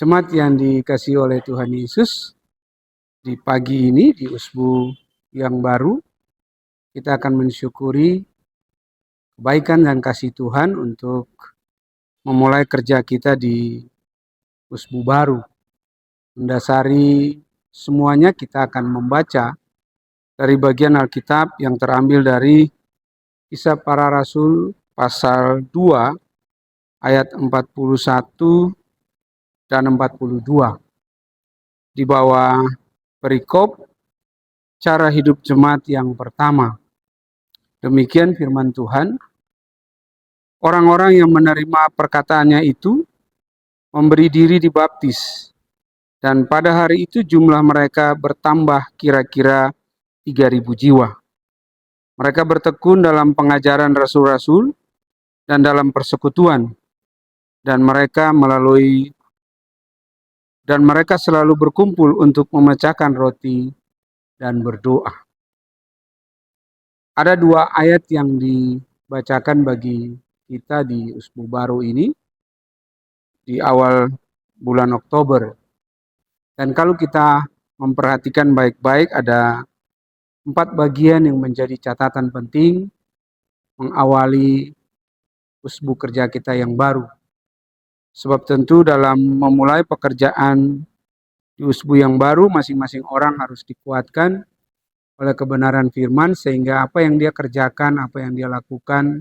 Jemaat yang dikasihi oleh Tuhan Yesus, di pagi ini di usbu yang baru, kita akan mensyukuri kebaikan dan kasih Tuhan untuk memulai kerja kita di usbu baru. Mendasari semuanya kita akan membaca dari bagian Alkitab yang terambil dari Kisah Para Rasul pasal 2 ayat 41 dan 42. Di bawah perikop cara hidup jemaat yang pertama. Demikian firman Tuhan. Orang-orang yang menerima perkataannya itu memberi diri dibaptis. Dan pada hari itu jumlah mereka bertambah kira-kira 3.000 jiwa. Mereka bertekun dalam pengajaran rasul-rasul dan dalam persekutuan. Dan mereka selalu berkumpul untuk memecahkan roti dan berdoa. Ada 2 ayat yang dibacakan bagi kita di usbu baru ini di awal bulan Oktober. Dan kalau kita memperhatikan baik-baik, ada 4 bagian yang menjadi catatan penting mengawali usbu kerja kita yang baru. Sebab tentu dalam memulai pekerjaan di usbu yang baru, masing-masing orang harus dikuatkan oleh kebenaran firman, sehingga apa yang dia kerjakan, apa yang dia lakukan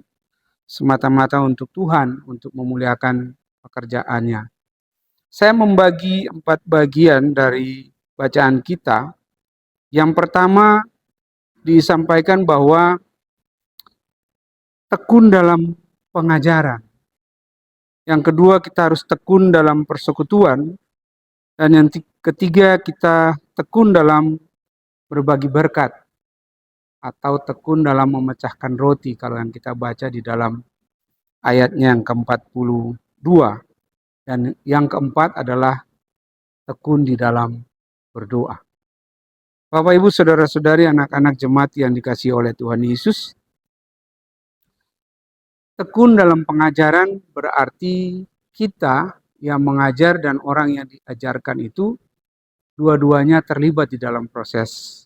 semata-mata untuk Tuhan, untuk memuliakan pekerjaannya. Saya membagi 4 bagian dari bacaan kita. Yang pertama disampaikan bahwa tekun dalam pengajaran. Yang kedua kita harus tekun dalam persekutuan. Dan yang ketiga kita tekun dalam berbagi berkat. Atau tekun dalam memecahkan roti kalau yang kita baca di dalam ayatnya yang ke-42. Dan yang keempat adalah tekun di dalam berdoa. Bapak, Ibu, Saudara-saudari, anak-anak jemaat yang dikasihi oleh Tuhan Yesus, tekun dalam pengajaran berarti kita yang mengajar dan orang yang diajarkan itu dua-duanya terlibat di dalam proses.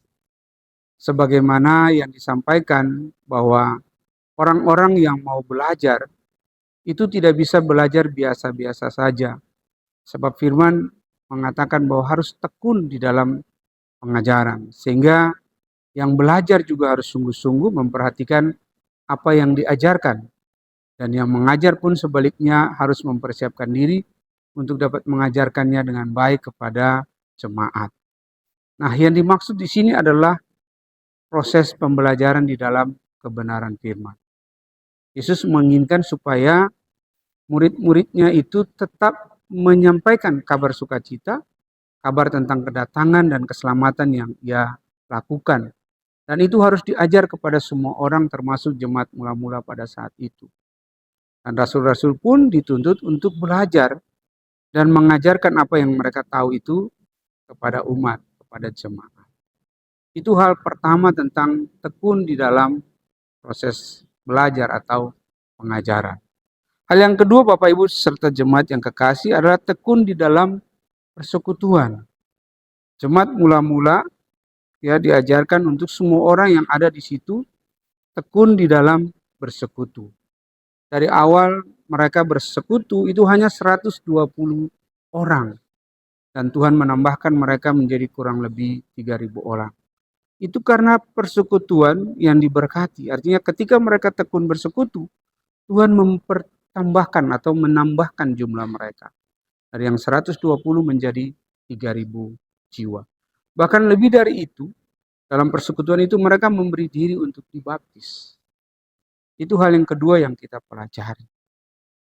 Sebagaimana yang disampaikan bahwa orang-orang yang mau belajar itu tidak bisa belajar biasa-biasa saja. Sebab firman mengatakan bahwa harus tekun di dalam pengajaran. Sehingga yang belajar juga harus sungguh-sungguh memperhatikan apa yang diajarkan. Dan yang mengajar pun sebaliknya harus mempersiapkan diri untuk dapat mengajarkannya dengan baik kepada jemaat. Nah, yang dimaksud di sini adalah proses pembelajaran di dalam kebenaran firman. Yesus menginginkan supaya murid-muridnya itu tetap menyampaikan kabar sukacita, kabar tentang kedatangan dan keselamatan yang ia lakukan. Dan itu harus diajar kepada semua orang termasuk jemaat mula-mula pada saat itu. Dan rasul-rasul pun dituntut untuk belajar dan mengajarkan apa yang mereka tahu itu kepada umat, kepada jemaat. Itu hal pertama tentang tekun di dalam proses belajar atau pengajaran. Hal yang kedua, Bapak Ibu serta jemaat yang kekasih, adalah tekun di dalam persekutuan. Jemaat mula-mula ya diajarkan untuk semua orang yang ada di situ tekun di dalam bersekutu. Dari awal mereka bersekutu itu hanya 120 orang. Dan Tuhan menambahkan mereka menjadi kurang lebih 3.000 orang. Itu karena persekutuan yang diberkati. Artinya ketika mereka tekun bersekutu, Tuhan mempertambahkan atau menambahkan jumlah mereka. Dari yang 120 menjadi 3.000 jiwa. Bahkan lebih dari itu, dalam persekutuan itu mereka memberi diri untuk dibaptis. Itu hal yang kedua yang kita pelajari.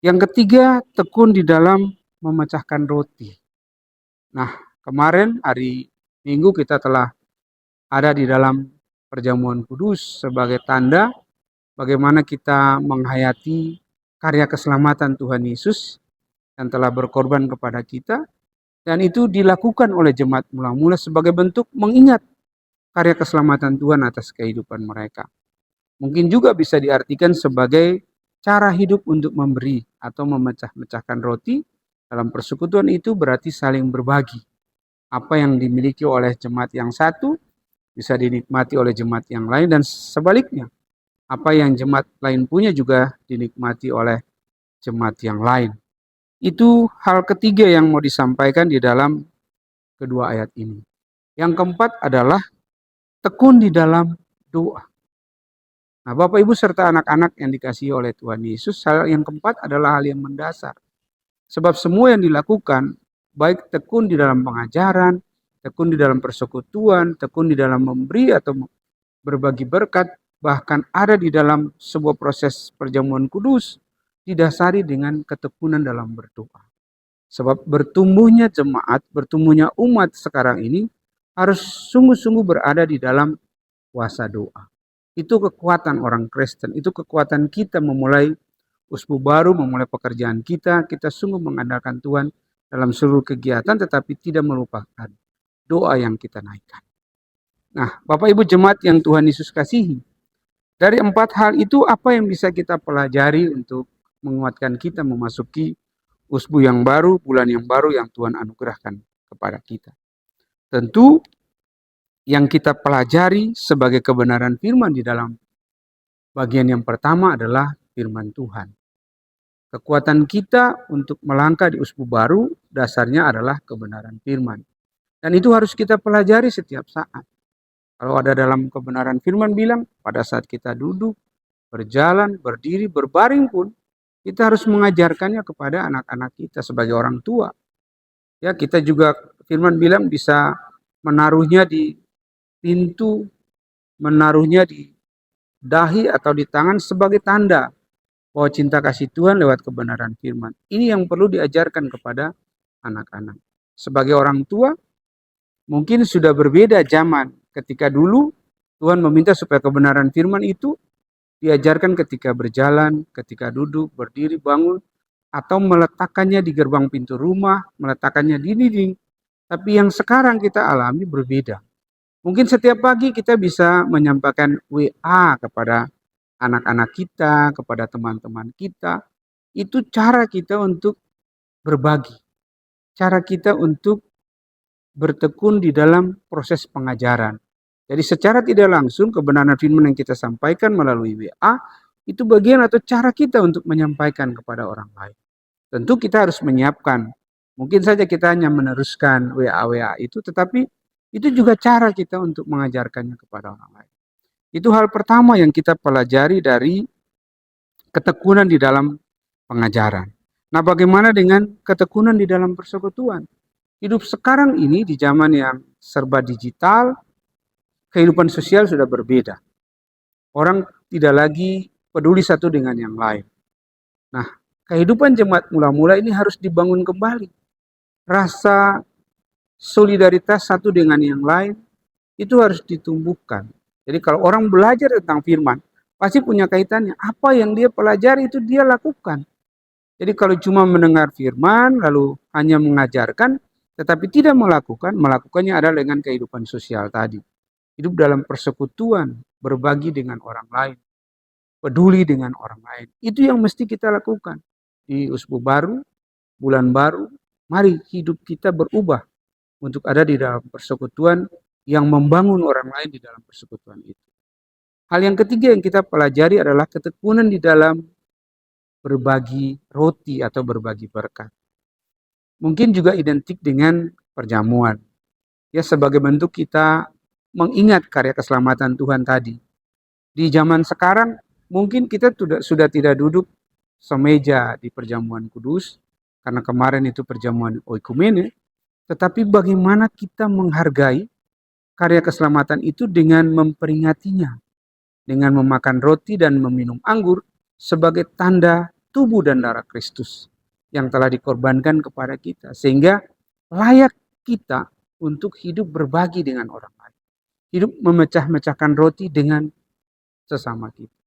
Yang ketiga, tekun di dalam memecahkan roti. Nah, kemarin hari Minggu kita telah ada di dalam perjamuan kudus sebagai tanda bagaimana kita menghayati karya keselamatan Tuhan Yesus yang telah berkorban kepada kita. Dan itu dilakukan oleh jemaat mula-mula sebagai bentuk mengingat karya keselamatan Tuhan atas kehidupan mereka. Mungkin juga bisa diartikan sebagai cara hidup untuk memberi atau memecah-mecahkan roti Dalam persekutuan itu berarti saling berbagi. Apa yang dimiliki oleh jemaat yang satu bisa dinikmati oleh jemaat yang lain, dan sebaliknya. Apa yang jemaat lain punya juga dinikmati oleh jemaat yang lain. Itu hal ketiga yang mau disampaikan di dalam kedua ayat ini. Yang keempat adalah tekun di dalam doa. Nah, Bapak Ibu serta anak-anak yang dikasihi oleh Tuhan Yesus, hal yang keempat adalah hal yang mendasar. Sebab semua yang dilakukan, baik tekun di dalam pengajaran, tekun di dalam persekutuan, tekun di dalam memberi atau berbagi berkat, bahkan ada di dalam sebuah proses perjamuan kudus, didasari dengan ketekunan dalam berdoa. Sebab bertumbuhnya jemaat, bertumbuhnya umat sekarang ini harus sungguh-sungguh berada di dalam kuasa doa. Itu kekuatan orang Kristen, itu kekuatan kita memulai usbu baru, memulai pekerjaan kita sungguh mengandalkan Tuhan dalam seluruh kegiatan, tetapi tidak melupakan doa yang kita naikkan. Nah, Bapak Ibu jemaat yang Tuhan Yesus kasihi, dari empat hal itu apa yang bisa kita pelajari untuk menguatkan kita memasuki usbu yang baru, bulan yang baru yang Tuhan anugerahkan kepada kita? Tentu yang kita pelajari sebagai kebenaran firman di dalam bagian yang pertama adalah firman Tuhan. Kekuatan kita untuk melangkah di usbu baru dasarnya adalah kebenaran firman. Dan itu harus kita pelajari setiap saat. Kalau ada dalam kebenaran firman bilang, pada saat kita duduk, berjalan, berdiri, berbaring pun, kita harus mengajarkannya kepada anak-anak kita sebagai orang tua. Ya, kita juga firman bilang bisa menaruhnya di pintu, menaruhnya di dahi atau di tangan sebagai tanda bahwa cinta kasih Tuhan lewat kebenaran firman. Ini yang perlu diajarkan kepada anak-anak. Sebagai orang tua, mungkin sudah berbeda zaman. Ketika dulu Tuhan meminta supaya kebenaran firman itu diajarkan ketika berjalan, ketika duduk, berdiri, bangun, atau meletakkannya di gerbang pintu rumah, meletakkannya di dinding. Tapi yang sekarang kita alami berbeda. Mungkin setiap pagi kita bisa menyampaikan WA kepada anak-anak kita, kepada teman-teman kita. Itu cara kita untuk berbagi. Cara kita untuk bertekun di dalam proses pengajaran. Jadi secara tidak langsung kebenaran firman yang kita sampaikan melalui WA itu bagian atau cara kita untuk menyampaikan kepada orang lain. Tentu kita harus menyiapkan. Mungkin saja kita hanya meneruskan WA-WA itu, tetapi itu juga cara kita untuk mengajarkannya kepada orang lain. Itu hal pertama yang kita pelajari dari ketekunan di dalam pengajaran. Nah, bagaimana dengan ketekunan di dalam persekutuan? Hidup sekarang ini di zaman yang serba digital, kehidupan sosial sudah berbeda. Orang tidak lagi peduli satu dengan yang lain. Nah, kehidupan jemaat mula-mula ini harus dibangun kembali. Rasa solidaritas satu dengan yang lain itu harus ditumbuhkan. Jadi kalau orang belajar tentang firman, pasti punya kaitannya. Apa yang dia pelajari itu dia lakukan. Jadi kalau cuma mendengar firman, lalu hanya mengajarkan, tetapi tidak melakukan, melakukannya adalah dengan kehidupan sosial tadi. Hidup dalam persekutuan, berbagi dengan orang lain, peduli dengan orang lain. Itu yang mesti kita lakukan. Di usbu baru, bulan baru, mari hidup kita berubah untuk ada di dalam persekutuan yang membangun orang lain di dalam persekutuan itu. Hal yang ketiga yang kita pelajari adalah ketekunan di dalam berbagi roti atau berbagi berkat. Mungkin juga identik dengan perjamuan. Ya, sebagai bentuk kita mengingat karya keselamatan Tuhan tadi. Di zaman sekarang mungkin kita sudah tidak duduk semeja di perjamuan kudus, karena kemarin itu perjamuan oikumene, tetapi bagaimana kita menghargai karya keselamatan itu dengan memperingatinya, dengan memakan roti dan meminum anggur sebagai tanda tubuh dan darah Kristus yang telah dikorbankan kepada kita, sehingga layak kita untuk hidup berbagi dengan orang lain, hidup memecah-mecahkan roti dengan sesama kita.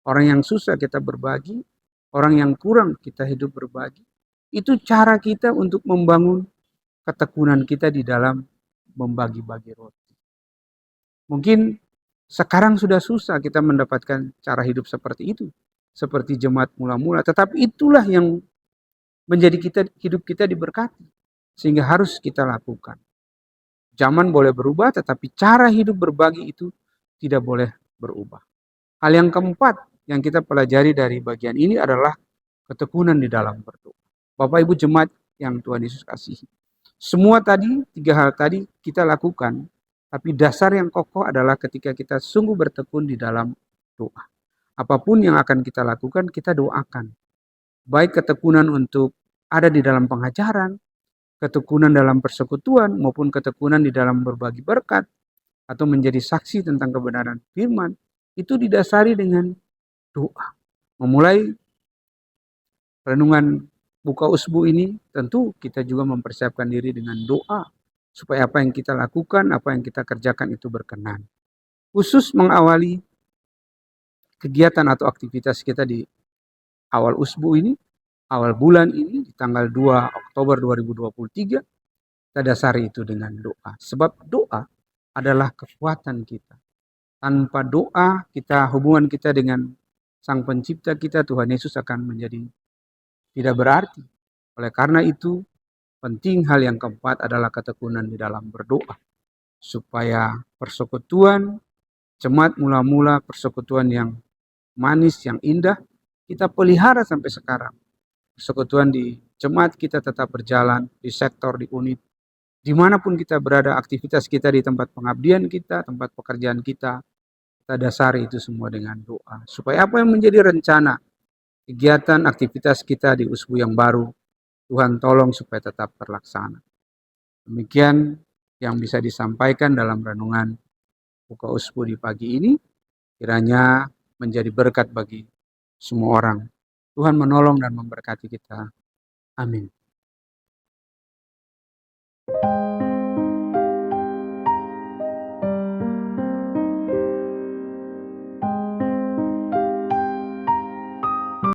Orang yang susah kita berbagi, orang yang kurang kita hidup berbagi. Itu cara kita untuk membangun ketekunan kita di dalam membagi-bagi roti. Mungkin sekarang sudah susah kita mendapatkan cara hidup seperti itu, seperti jemaat mula-mula, tetapi itulah yang hidup kita diberkati. Sehingga harus kita lakukan. Zaman boleh berubah, tetapi cara hidup berbagi itu tidak boleh berubah. Hal yang keempat yang kita pelajari dari bagian ini adalah ketekunan di dalam berdoa. Bapak Ibu jemaat yang Tuhan Yesus kasihi. Semua tadi, 3 hal tadi kita lakukan, tapi dasar yang kokoh adalah ketika kita sungguh bertekun di dalam doa. Apapun yang akan kita lakukan, kita doakan. Baik ketekunan untuk ada di dalam pengajaran, ketekunan dalam persekutuan, maupun ketekunan di dalam berbagi berkat, atau menjadi saksi tentang kebenaran firman, itu didasari dengan doa. Memulai renungan buka usbu ini, tentu kita juga mempersiapkan diri dengan doa, supaya apa yang kita lakukan, apa yang kita kerjakan itu berkenan. Khusus mengawali kegiatan atau aktivitas kita di awal usbu ini, awal bulan ini, di tanggal 2 Oktober 2023, kita dasari itu dengan doa. Sebab doa adalah kekuatan kita. Tanpa doa, hubungan kita dengan Sang Pencipta kita, Tuhan Yesus, akan menjadi tidak berarti. Oleh karena itu, penting hal yang keempat adalah ketekunan di dalam berdoa. Supaya persekutuan, jemaat mula-mula persekutuan yang manis, yang indah, kita pelihara sampai sekarang. Persekutuan di jemaat kita tetap berjalan, di sektor, di unit, dimanapun kita berada, aktivitas kita di tempat pengabdian kita, tempat pekerjaan kita dasari itu semua dengan doa. Supaya apa yang menjadi rencana, kegiatan, aktivitas kita di usbu yang baru, Tuhan tolong supaya tetap terlaksana. Demikian yang bisa disampaikan dalam renungan buka usbu di pagi ini, kiranya menjadi berkat bagi semua orang. Tuhan menolong dan memberkati kita. Amin.